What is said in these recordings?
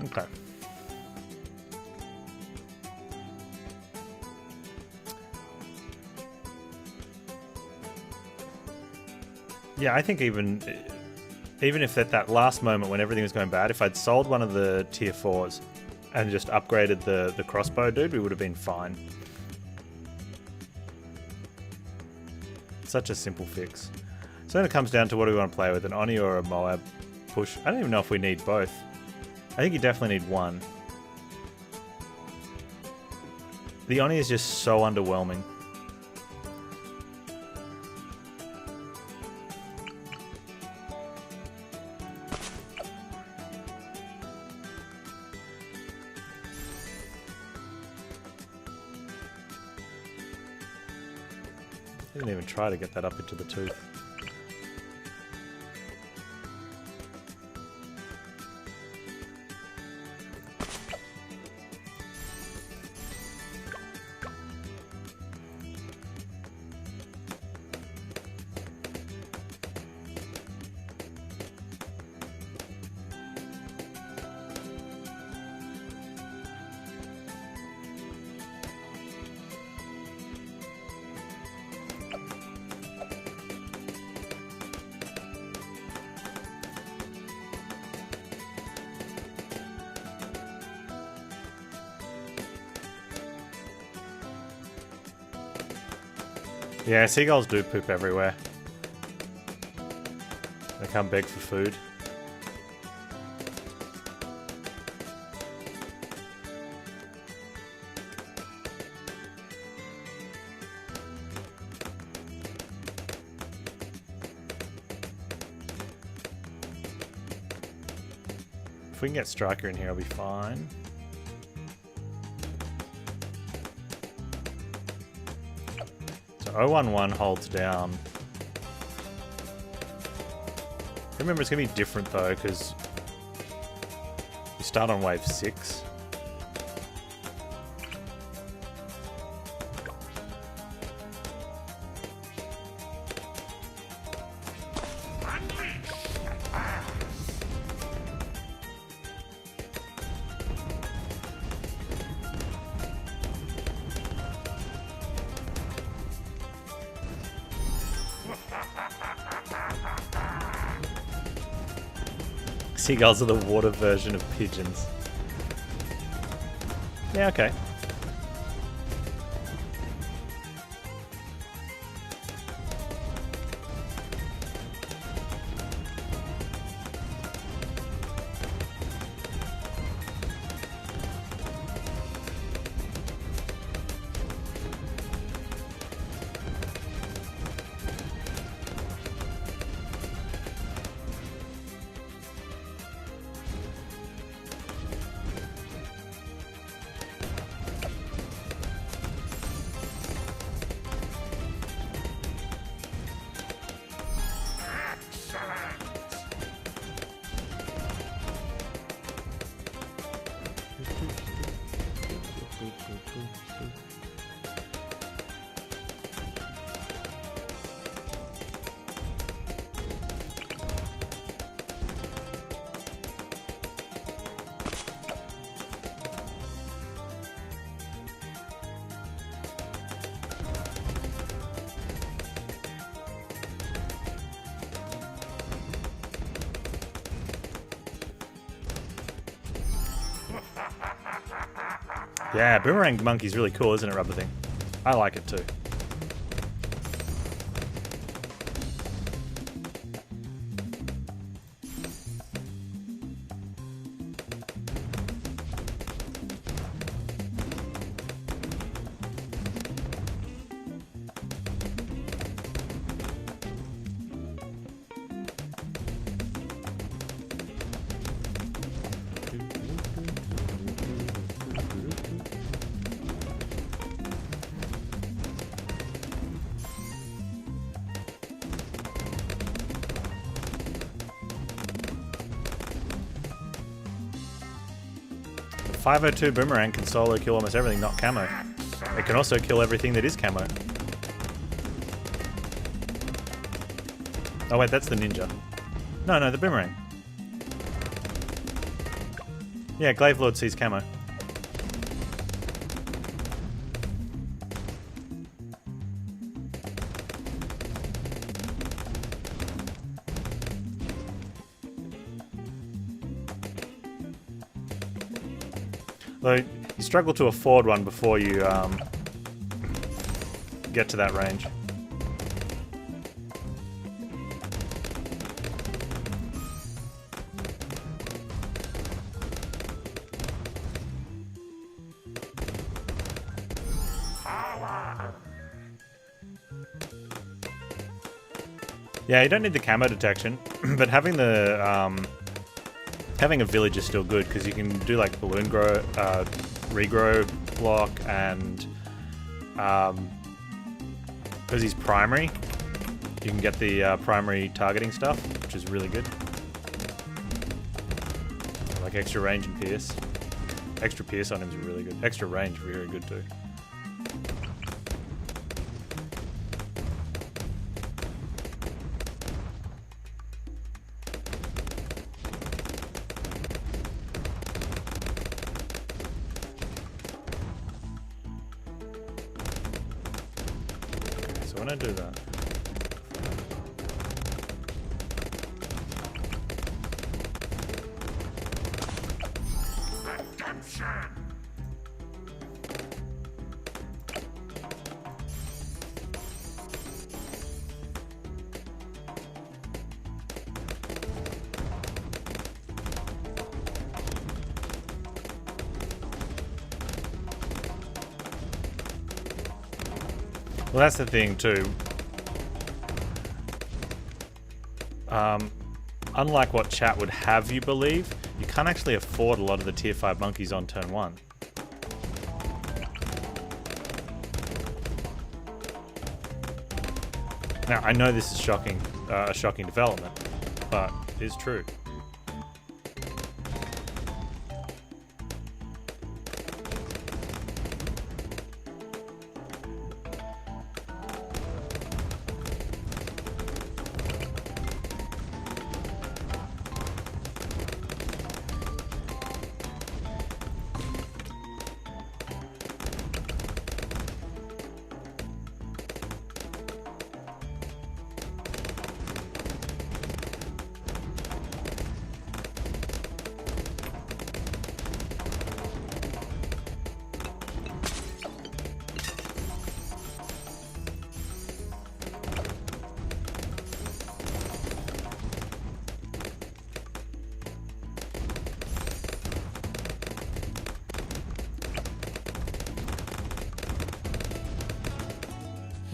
Okay. Yeah, I think even if at that last moment when everything was going bad, if I'd sold one of the tier 4s and just upgraded the crossbow dude, we would have been fine. Such a simple fix. So then it comes down to what do we want to play with, an Oni or a Moab push. I don't even know if we need both. I think you definitely need one. The Oni is just so underwhelming. I didn't even try to get that up into the tooth. Yeah, seagulls do poop everywhere. They come beg for food. If we can get Striker in here, I'll be fine. So 011 holds down. Remember, it's going to be different though, because you start on wave 6. Seagulls are the water version of pigeons. Yeah, okay. Yeah, Boomerang Monkey's really cool, isn't it, Rubber Thing? I like it too. The 502 Boomerang can solo kill almost everything not camo. It can also kill everything that is camo. Oh wait, that's the ninja. No, the Boomerang. Yeah, Glaive Lord sees camo. Though you struggle to afford one before you get to that range. Yeah, you don't need the camo detection, but having the having a village is still good because you can do like balloon grow, regrow block, and because he's primary, you can get the primary targeting stuff, which is really good. Like extra range and pierce. Extra pierce on him is really good. Extra range, very good too. So when I do that, well, that's the thing too. Unlike what chat would have you believe, you can't actually afford a lot of the tier 5 monkeys on turn 1. Now, I know this is shocking, a shocking development, but it is true.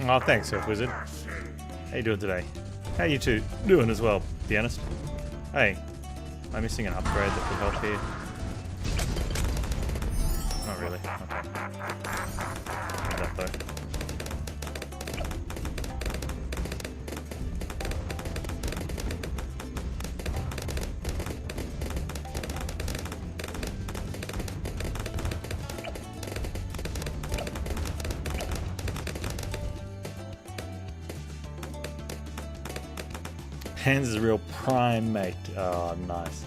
Oh, thanks, Surf Wizard. How you doing today? How you two doing as well, be honest? Hey, am I missing an upgrade that could help here? Not really. Okay. That though. Panz is a real prime mate. Oh, nice.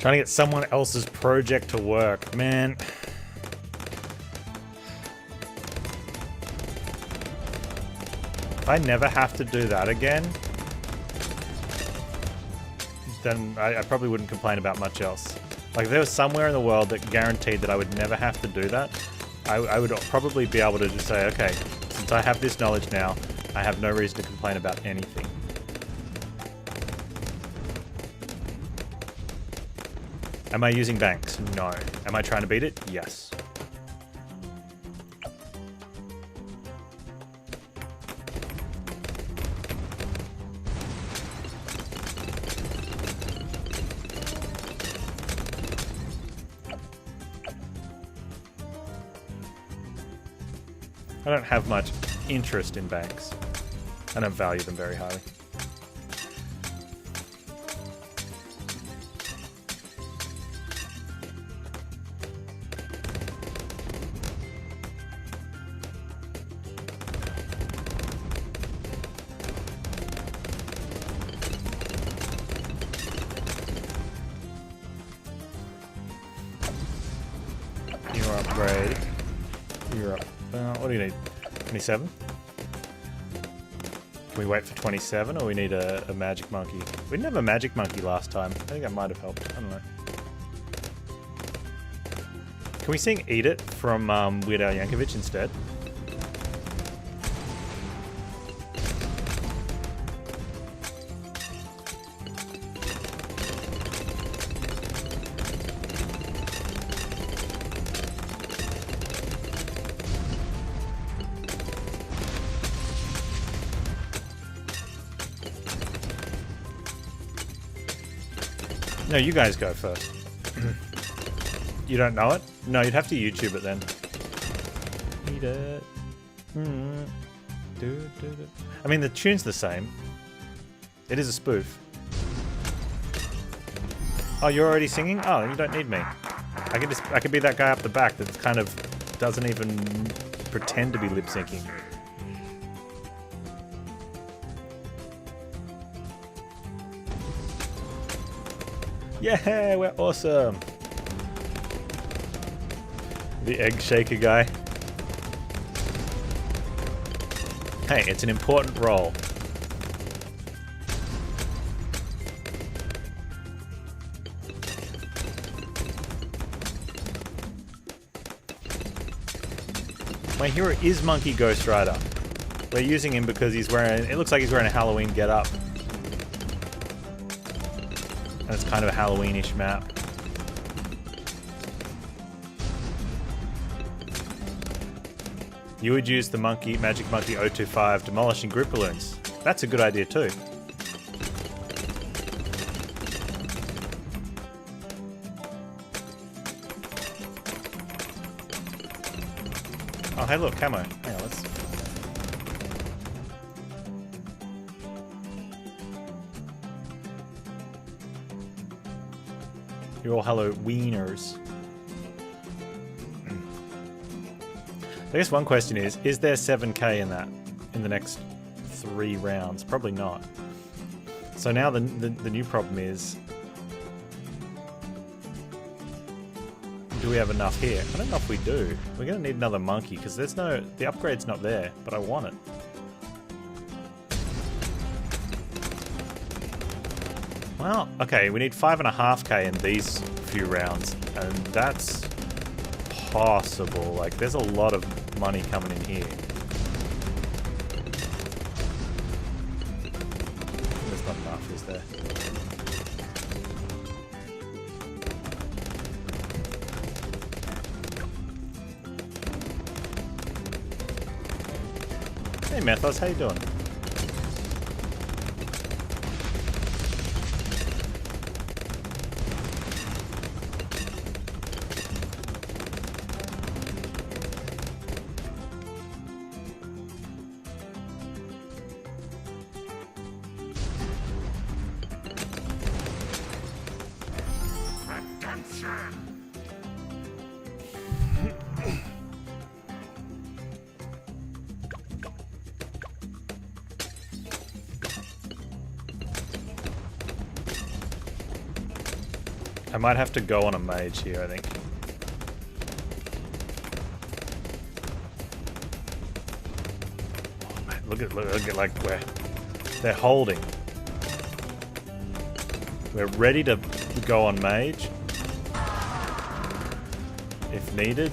Trying to get someone else's project to work, man. If I never have to do that again, then I probably wouldn't complain about much else. Like, if there was somewhere in the world that guaranteed that I would never have to do that, I would probably be able to just say, okay, since I have this knowledge now, I have no reason to complain about anything. Am I using banks? No. Am I trying to beat it? Yes. I don't have much interest in banks. I don't value them very highly. You're upgrade. You're up. What do you need? 27? Can we wait for 27 or we need a magic monkey? We didn't have a magic monkey last time. I think that might have helped. I don't know. Can we sing Eat It from Weird Al Yankovic instead? No, you guys go first. You don't know it? No, you'd have to YouTube it then. Eat it. I mean, the tune's the same. It is a spoof. Oh, you're already singing? Oh, you don't need me. I could be that guy up the back that kind of doesn't even pretend to be lip syncing. Yeah, we're awesome. The egg shaker guy. Hey, it's an important role. My hero is Monkey Ghost Rider. We're using him because he's wearing, it looks like he's wearing a Halloween getup. And it's kind of a Halloween-ish map. You would use the Magic Monkey 025 demolishing group balloons. That's a good idea too. Oh, hey look, camo. Hang on, let's... You're all Halloweeners. I guess one question is there 7k in that in the next 3 rounds? Probably not. So now the new problem is, do we have enough here? I don't know if we do. We're gonna need another monkey because there's no, the upgrade's not there, but I want it. Well, okay, we need 5.5k in these few rounds, and that's possible. Like, there's a lot of money coming in here. There's not enough, is there? Hey Methos, how you doing? I might have to go on a mage here, I think. Oh, man, look at like where they're holding. We're ready to go on mage. if needed.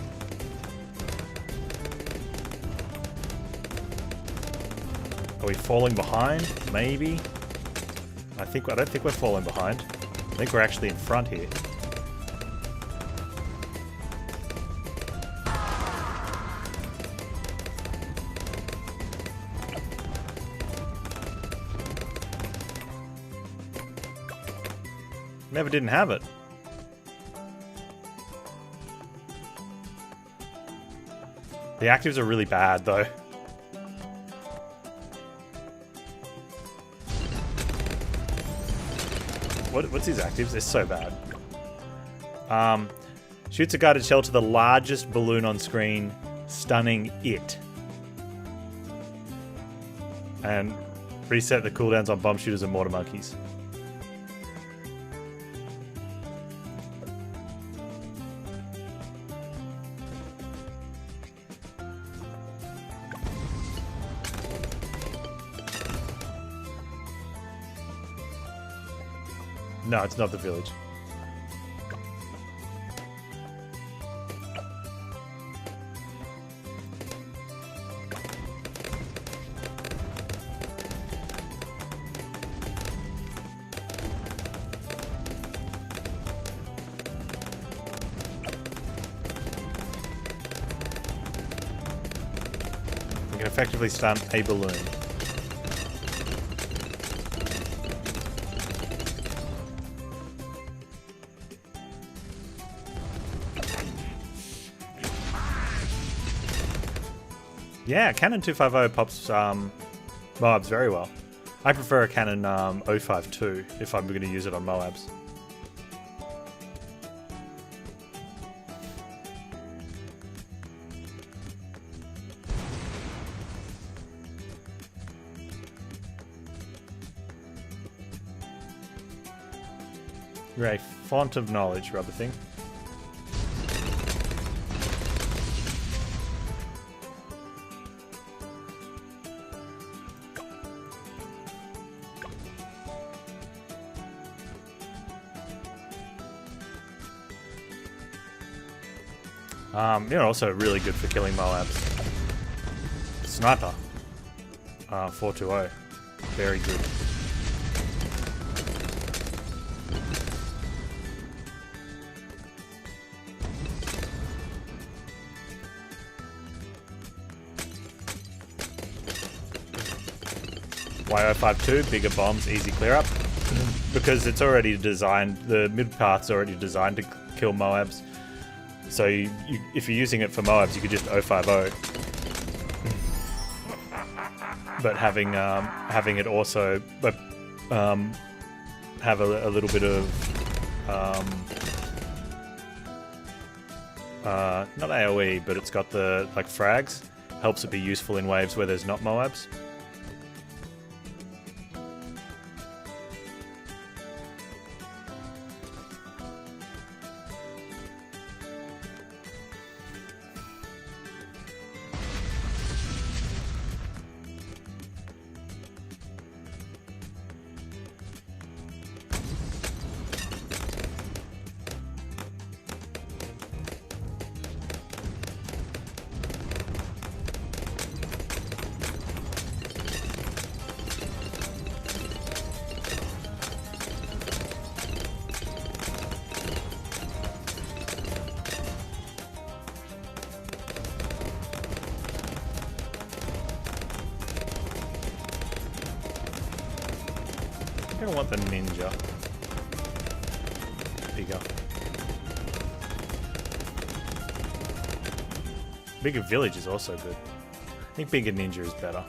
Are we falling behind? Maybe. I don't think we're falling behind. I think we're actually in front here. Never didn't have it. The actives are really bad though. What's his actives? They're so bad. Shoots a guided shell to the largest balloon on screen, stunning it. And reset the cooldowns on bomb shooters and mortar monkeys. No, it's not the village. We can effectively stun a balloon. Yeah, Cannon 250 pops Moabs very well. I prefer a Cannon 052 if I'm going to use it on Moabs. You're a font of knowledge, rubber thing. You're also really good for killing Moabs. Sniper. 420. Very good. Y052, bigger bombs, easy clear up. Because it's already designed, the mid path's already designed to kill Moabs. So if you're using it for Moabs, you could just 050. But having it also have a little bit of not AoE, but it's got the like frags, helps it be useful in waves where there's not Moabs. I want the ninja. Bigger. Bigger village is also good. I think bigger ninja is better.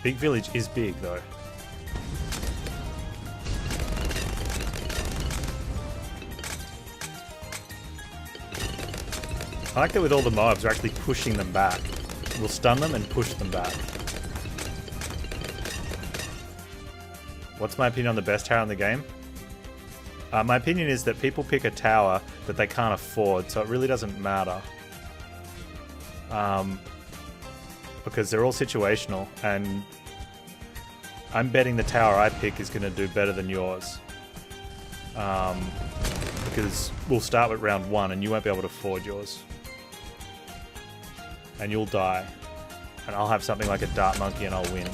Big village is big though. I like that with all the Moabs, we're actually pushing them back. We'll stun them and push them back. What's my opinion on the best tower in the game? My opinion is that people pick a tower that they can't afford, so it really doesn't matter. because they're all situational, and I'm betting the tower I pick is going to do better than yours. Because we'll start with round 1 and you won't be able to afford yours. And you'll die. And I'll have something like a dart monkey and I'll win.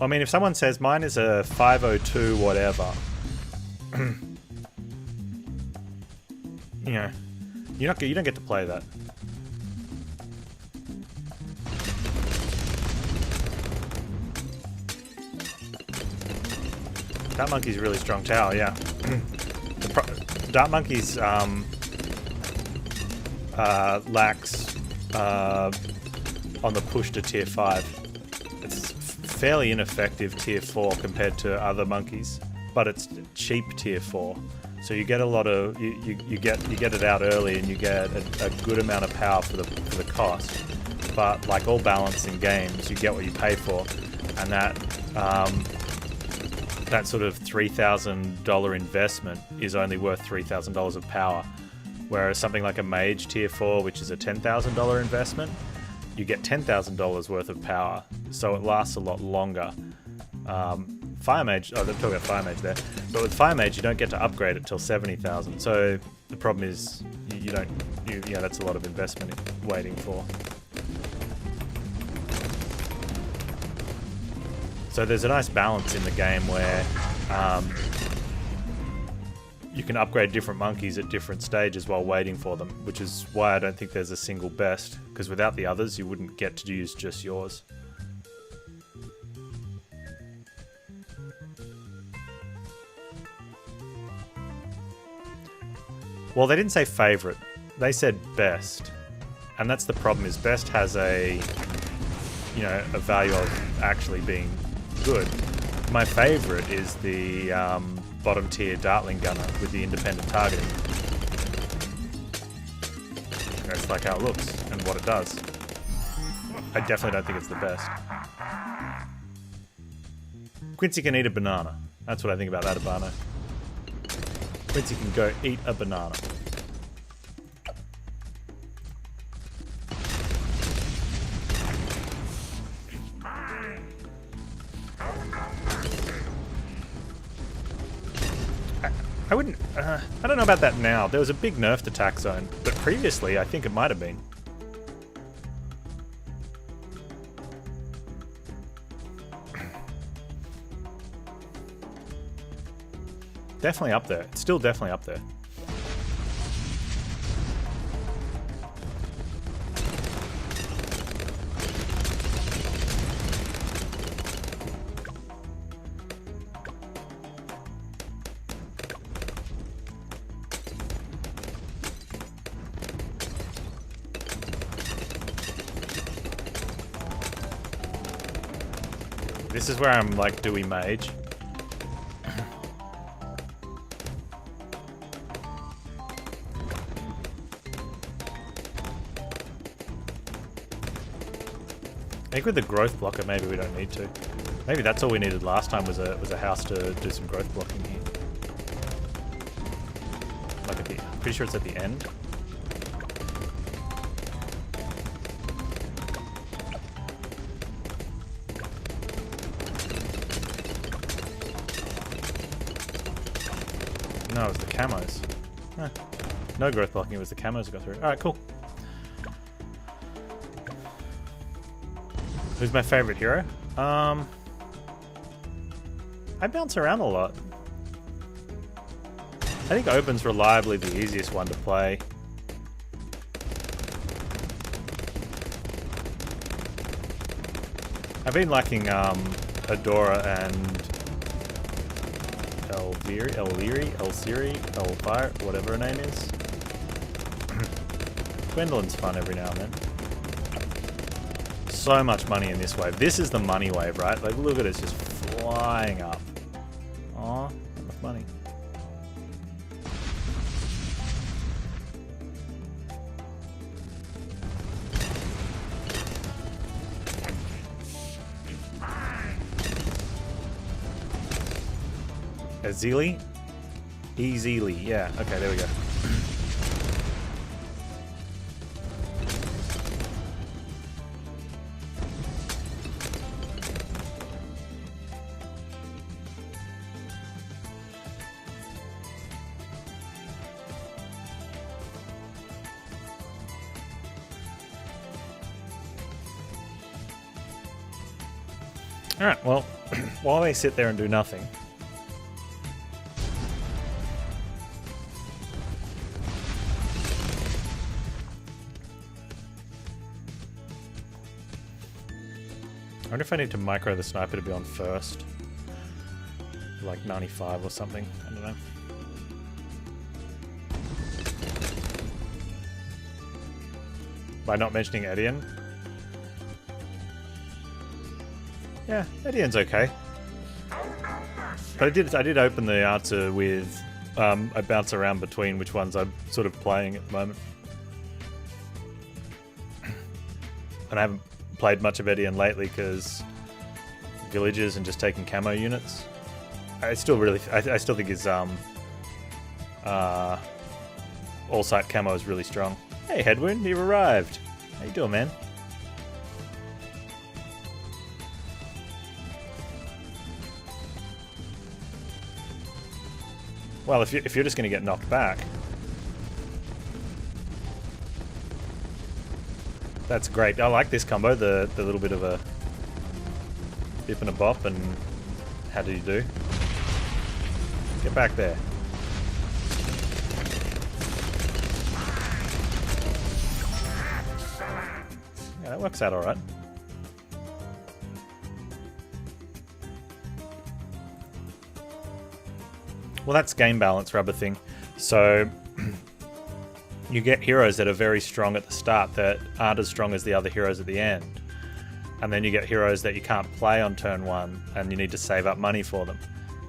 I mean, if someone says mine is a 502 whatever, you know, you don't get to play that. Dart Monkey's a really strong tower, yeah. Dart Monkey's lacks on the push to tier 5. It's fairly ineffective tier 4 compared to other monkeys, but it's cheap tier 4. So you get a lot of you get it out early, and you get a good amount of power for the cost. But like all balancing games, you get what you pay for, and that sort of $3,000 investment is only worth $3,000 of power. Whereas something like a mage tier 4, which is a $10,000 investment, you get $10,000 worth of power, so it lasts a lot longer. Fire Mage, they're talking about Fire Mage there, but with Fire Mage you don't get to upgrade it till 70,000. So the problem is yeah, that's a lot of investment waiting for. So there's a nice balance in the game where you can upgrade different monkeys at different stages while waiting for them, which is why I don't think there's a single best, because without the others you wouldn't get to use just yours. Well, they didn't say favorite, they said best, and that's the problem. Is best has a value of actually being good. My favorite is the bottom tier Dartling Gunner with the independent targeting. That's like how it looks and what it does. I definitely don't think it's the best. Quincy can eat a banana. That's what I think about that Abano. Quincy can go eat a banana. I wouldn't... I don't know about that now. There was a big nerfed attack zone, but previously I think it might have been. Definitely up there. It's still definitely up there. This is where I'm like Dewey Mage. I think with the growth blocker, maybe we don't need to. Maybe that's all we needed last time was a house to do some growth blocking here. Like at the, I'm pretty sure it's at the end. No, it was the camos. Huh. No growth blocking, it was the camos that got through. Alright, cool. Who's my favorite hero? I bounce around a lot. I think Open's reliably the easiest one to play. I've been liking Adora and Elsiri, Elvire, whatever her name is. Gwendolyn's fun every now and then. so much money in this wave. This is the money wave, right? Like, look at it, it's just flying up. Aw, enough money. Easily? Easily, yeah. Okay, there we go. Alright, well, while they sit there and do nothing, I wonder if I need to micro the sniper to be on first. Like 95 or something. I don't know. By not mentioning Edian. Yeah, Edian's okay. But I did open the answer with I bounce around between which ones I'm sort of playing at the moment. And I haven't played much of Edian lately because villages and just taking camo units. I still think his all sight camo is really strong. Hey Headwind, you've arrived. How you doing, man? Well, if you're just going to get knocked back, that's great. I like this combo, the little bit of a dip and a bop, and how do you do? Get back there. Yeah, that works out alright. Well, that's game balance, rubber thing. So you get heroes that are very strong at the start that aren't as strong as the other heroes at the end. And then you get heroes that you can't play on turn 1 and you need to save up money for them.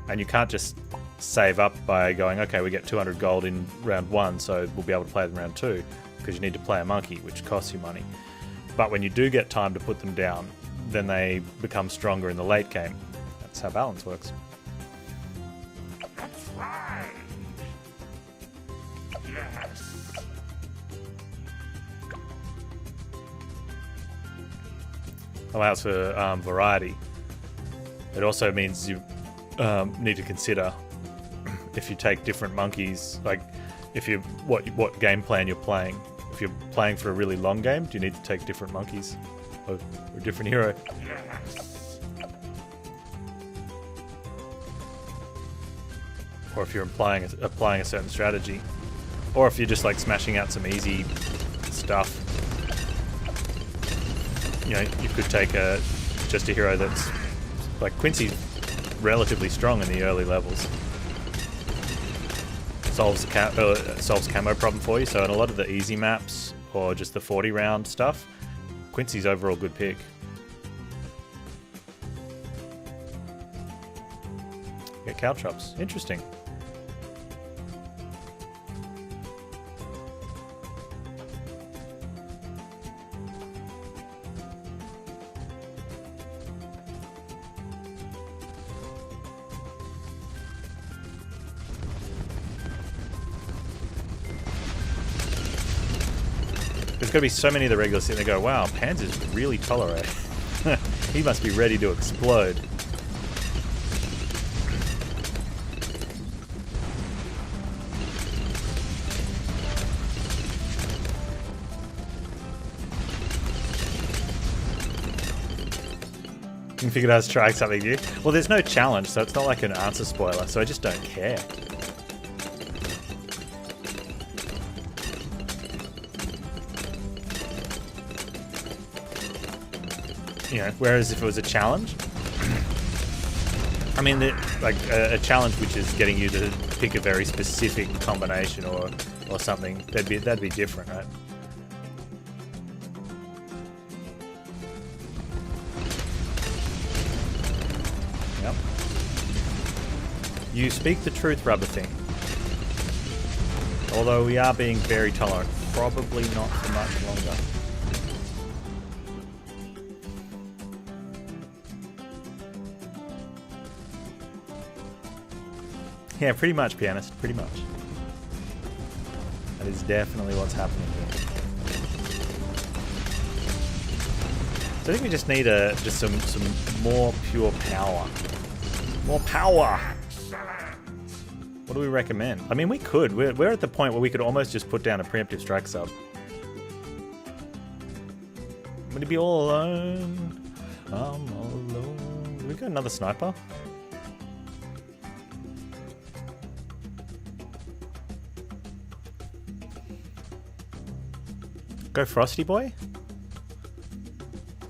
And you can't just save up by going, okay, we get 200 gold in round 1, so we'll be able to play them round 2, because you need to play a monkey, which costs you money. But when you do get time to put them down, then they become stronger in the late game. That's how balance works. Allows for variety. It also means you need to consider if you take different monkeys, like if you what game plan you're playing. If you're playing for a really long game, do you need to take different monkeys or a different hero? Or if you're applying a certain strategy, or if you're just like smashing out some easy stuff. You know, you could take just a hero that's like Quincy's relatively strong in the early levels. Solves camo problem for you. So in a lot of the easy maps or just the 40 round stuff, Quincy's overall good pick. Get caltrops. Interesting. There's got to be so many of the regulars sitting there go, wow, Panz is really tolerant. He must be ready to explode. You figured I was trying something new. Well, there's no challenge, so it's not like an answer spoiler, so I just don't care. You know, whereas if it was a challenge, I mean, like a challenge which is getting you to pick a very specific combination or something, that'd be different, right? You speak the truth, rubber thing. Although we are being very tolerant. Probably not for much longer. Yeah, pretty much, pianist. Pretty much. That is definitely what's happening here. So I think we just need just some more pure power. More power! What do we recommend? I mean, we could. We're at the point where we could almost just put down a preemptive strike sub. Would he be all alone? I'm all alone. We got another sniper? Go Frosty Boy?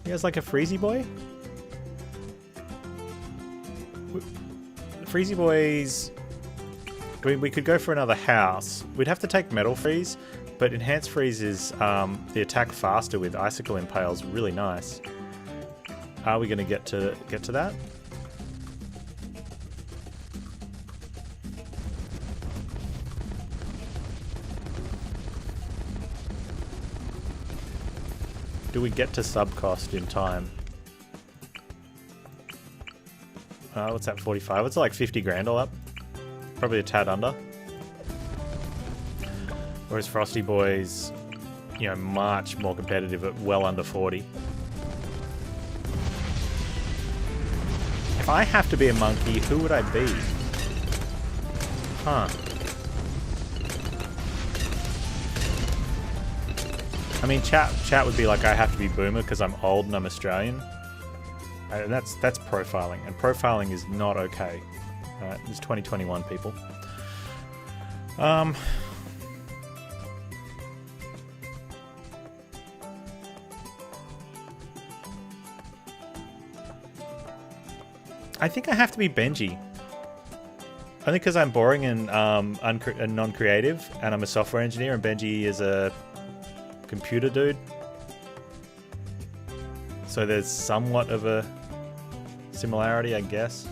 You guys like a Freezy Boy? Freezy Boys... We could go for another house. We'd have to take Metal Freeze, but Enhanced Freeze is the attack faster with Icicle Impale's really nice. Are we going to get to that? Do we get to sub-cost in time? What's that, 45? It's like 50 grand all up. Probably a tad under. Whereas Frosty Boy's, you know, much more competitive at well under 40. If I have to be a monkey, who would I be? Huh. I mean, chat would be like, I have to be boomer because I'm old and I'm Australian. And that's profiling, and profiling is not okay. Alright, it's 2021, people. I think I have to be Benji. Only because I'm boring and non-creative, and I'm a software engineer, and Benji is a computer dude. So there's somewhat of a similarity, I guess.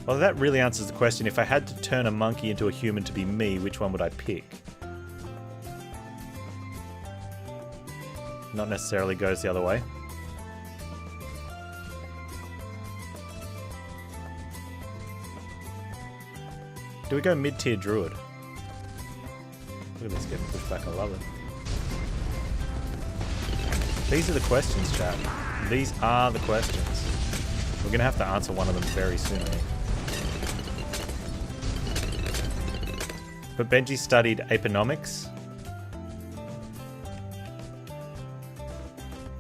Well, that really answers the question. If I had to turn a monkey into a human to be me, which one would I pick? Not necessarily goes the other way. Do we go mid-tier druid? Look at this getting pushed back, I love it. These are the questions, chat. These are the questions. We're going to have to answer one of them very soon, I think. But Benji studied aponomics.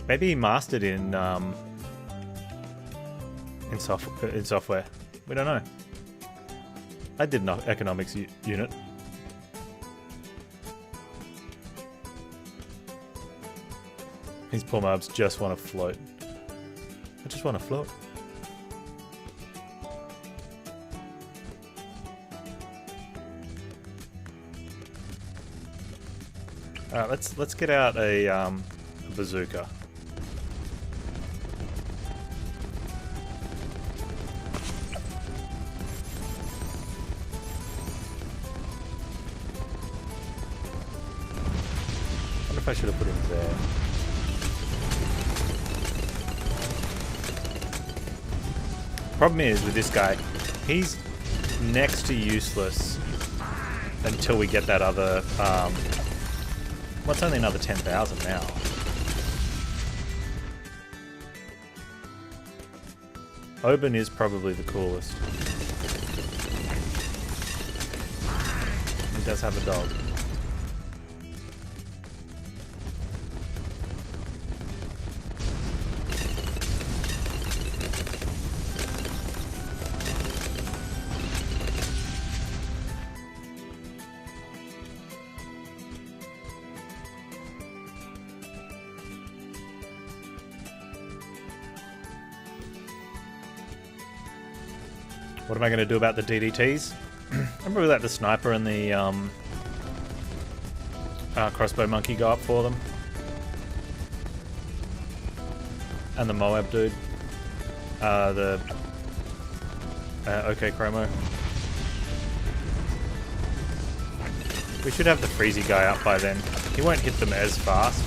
Maybe he mastered in software. We don't know. I did an economics unit. These poor Moabs just want to float. I just want to float. Alright, let's get out a bazooka. I wonder if I should have put him there. Problem is with this guy, he's next to useless until we get that other what's only another 10,000 now? Oban is probably the coolest. He does have a dog. What am I going to do about the DDTs? Remember we let the sniper and the crossbow monkey go up for them? And the Moab dude. Okay, Chromo. We should have the Freezy guy up by then. He won't hit them as fast.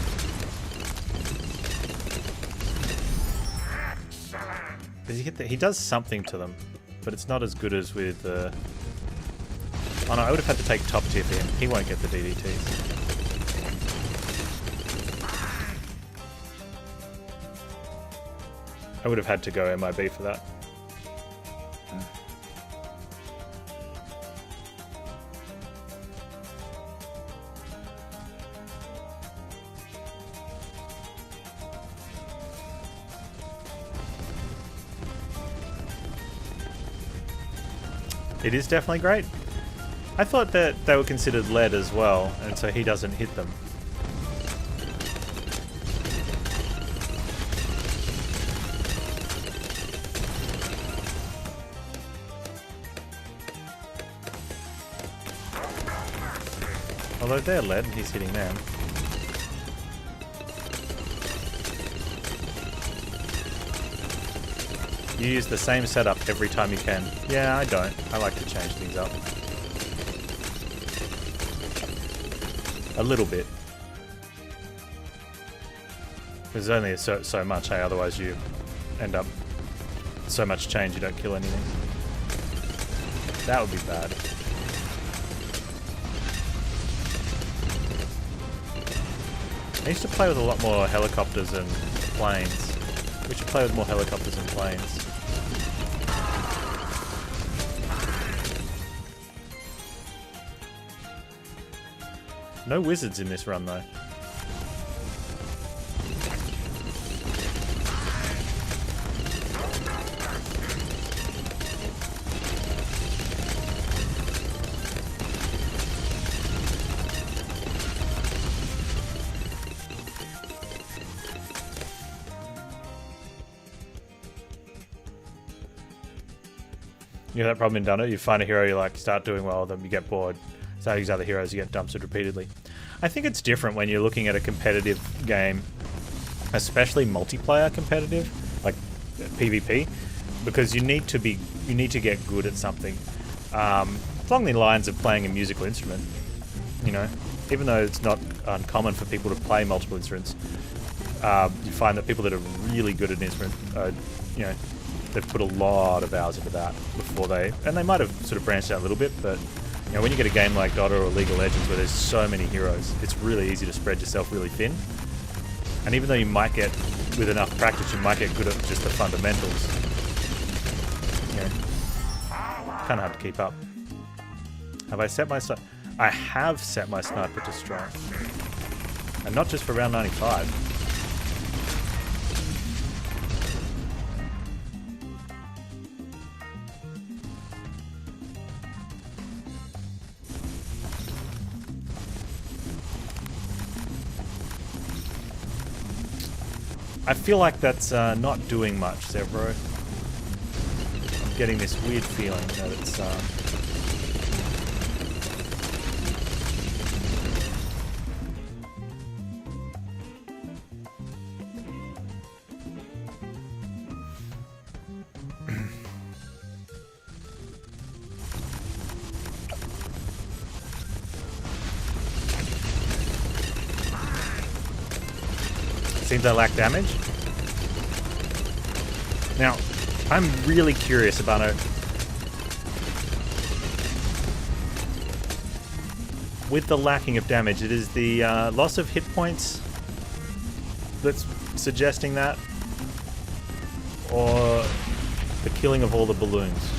Does he hit he does something to them, but it's not as good as with the... Oh no, I would have had to take top tier for him. He won't get the DDTs. I would have had to go MIB for that. It is definitely great. I thought that they were considered lead as well, and so he doesn't hit them. Although they're lead and he's hitting them. You use the same setup every time you can. Yeah, I don't. I like to change things up. A little bit. There's only so much, hey? Otherwise you end up... So much change you don't kill anything. That would be bad. I used to play with a lot more helicopters and planes. We should play with more helicopters and planes. No wizards in this run though. You know that problem in Done It? You find a hero, you like start doing well, then you get bored. Start use other heroes, you get dumpstered repeatedly. I think it's different when you're looking at a competitive game, especially multiplayer competitive, like PvP, because you need to get good at something. Along the lines of playing a musical instrument, you know, even though it's not uncommon for people to play multiple instruments, you find that people that are really good at an instrument, you know, they've put a lot of hours into that before and they might have sort of branched out a little bit, but you know, when you get a game like Dota or League of Legends where there's so many heroes, it's really easy to spread yourself really thin. And even though you might get, with enough practice, you might get good at just the fundamentals. You know, kind of hard to keep up. Have I set my I have set my sniper to strong, and not just for round 95. I feel like that's not doing much, Zevro. I'm getting this weird feeling that it's... Seems I lack damage. Now, I'm really curious about it. With the lacking of damage, it is the loss of hit points that's suggesting that, or the killing of all the balloons.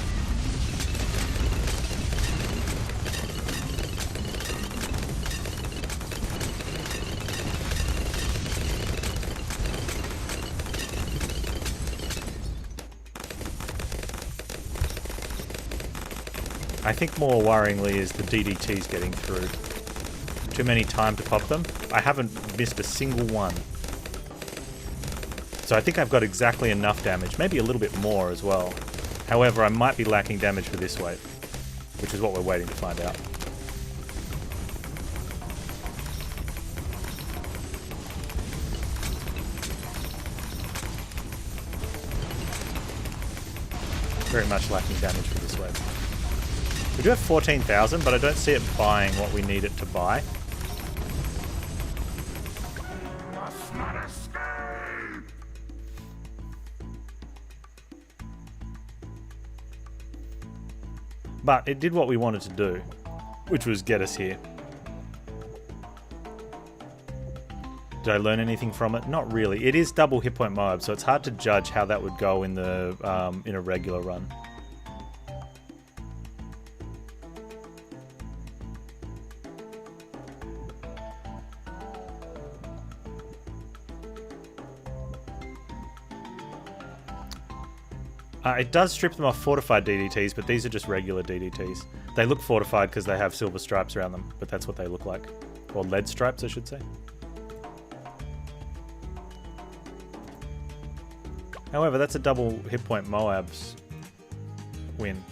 I think more worryingly is the DDTs getting through. Too many time to pop them. I haven't missed a single one. So I think I've got exactly enough damage, maybe a little bit more as well. However, I might be lacking damage for this wave, which is what we're waiting to find out. very much lacking damage for this wave. We do have 14,000, but I don't see it buying what we need it to buy. Must not escape. But it did what we wanted to do, which was get us here. Did I learn anything from it? Not really. It is double hit point Moab, so it's hard to judge how that would go in the in a regular run. It does strip them off fortified DDTs, but these are just regular DDTs. They look fortified because they have silver stripes around them, but that's what they look like. Or lead stripes, I should say. However, that's a double hit point Moabs win.